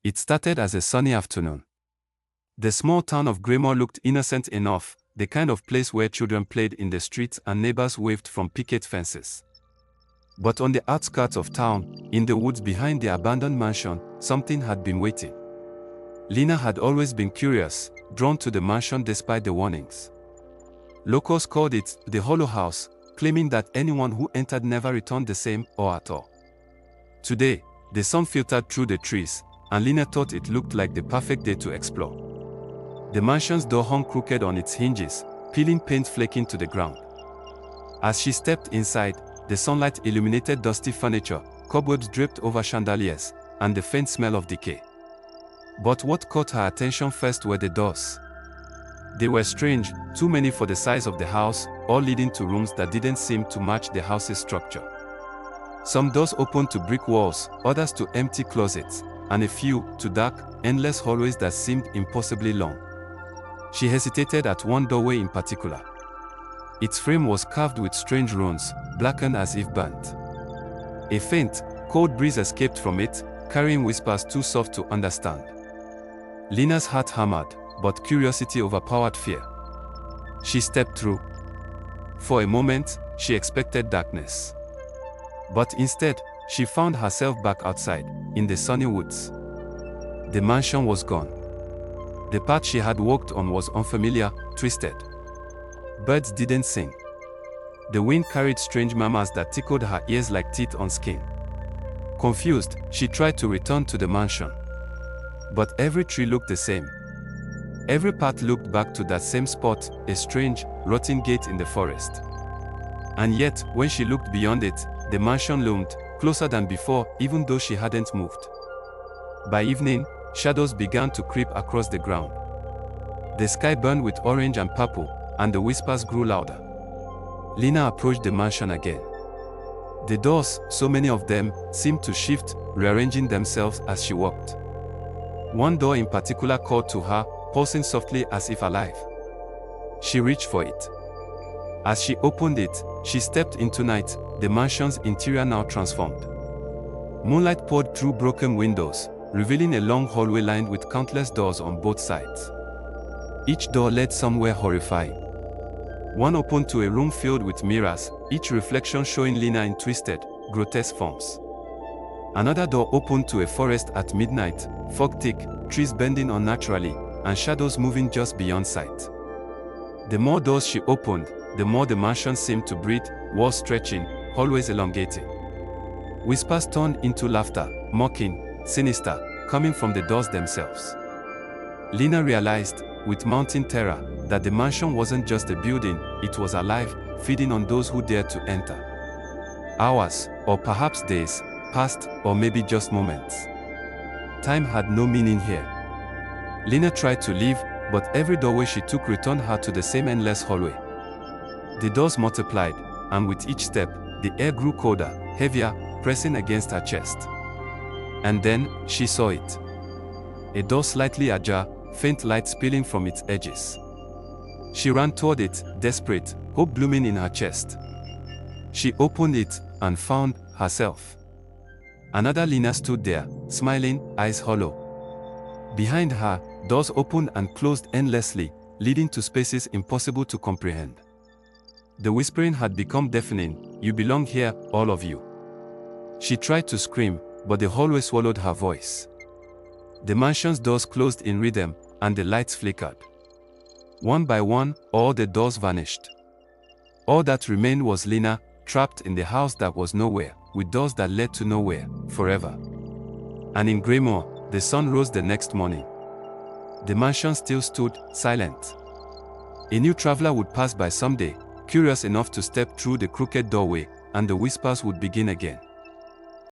It started as a sunny afternoon. The small town of Graymoor looked innocent enough, the kind of place where children played in the streets and neighbors waved from picket fences. But on the outskirts of town, in the woods behind the abandoned mansion, something had been waiting. Lena had always been curious, drawn to the mansion despite the warnings. Locals called it the Hollow House, claiming that anyone who entered never returned the same or at all. Today, the sun filtered through the trees, and Lena thought it looked like the perfect day to explore. The mansion's door hung crooked on its hinges, peeling paint flaking to the ground. As she stepped inside, the sunlight illuminated dusty furniture, cobwebs draped over chandeliers, and the faint smell of decay. But what caught her attention first were the doors. They were strange, too many for the size of the house, all leading to rooms that didn't seem to match the house's structure. Some doors opened to brick walls, others to empty closets, and a few to dark, endless hallways that seemed impossibly long. She hesitated at one doorway in particular. Its frame was carved with strange runes, blackened as if burnt. A faint, cold breeze escaped from it, carrying whispers too soft to understand. Lena's heart hammered, but curiosity overpowered fear. She stepped through. For a moment, she expected darkness. But instead, she found herself back outside, in the sunny woods. The mansion was gone. The path she had walked on was unfamiliar, twisted. Birds didn't sing. The wind carried strange murmurs that tickled her ears like teeth on skin. Confused, she tried to return to the mansion. But every tree looked the same. Every path looked back to that same spot, a strange, rotting gate in the forest. And yet, when she looked beyond it, the mansion loomed, closer than before, even though she hadn't moved. By evening, shadows began to creep across the ground. The sky burned with orange and purple, and the whispers grew louder. Lena approached the mansion again. The doors, so many of them, seemed to shift, rearranging themselves as she walked. One door in particular called to her, pulsing softly as if alive. She reached for it. As she opened it, she stepped into night, the mansion's interior now transformed. Moonlight poured through broken windows, revealing a long hallway lined with countless doors on both sides. Each door led somewhere horrifying. One opened to a room filled with mirrors, each reflection showing Lena in twisted, grotesque forms. Another door opened to a forest at midnight, fog thick, trees bending unnaturally, and shadows moving just beyond sight. The more doors she opened, the more the mansion seemed to breathe, walls stretching, hallways elongating. Whispers turned into laughter, mocking, sinister, coming from the doors themselves. Lena realized, with mounting terror, that the mansion wasn't just a building, it was alive, feeding on those who dared to enter. Hours, or perhaps days, passed, or maybe just moments. Time had no meaning here. Lena tried to leave, but every doorway she took returned her to the same endless hallway. The doors multiplied, and with each step, the air grew colder, heavier, pressing against her chest. And then, she saw it. A door slightly ajar, faint light spilling from its edges. She ran toward it, desperate, hope blooming in her chest. She opened it, and found herself. Another Lena stood there, smiling, eyes hollow. Behind her, doors opened and closed endlessly, leading to spaces impossible to comprehend. The whispering had become deafening, "You belong here, all of you." She tried to scream, but the hallway swallowed her voice. The mansion's doors closed in rhythm, and the lights flickered. One by one, all the doors vanished. All that remained was Lena, trapped in the house that was nowhere, with doors that led to nowhere, forever. And in Graymoor, the sun rose the next morning. The mansion still stood, silent. A new traveler would pass by someday, curious enough to step through the crooked doorway, and the whispers would begin again.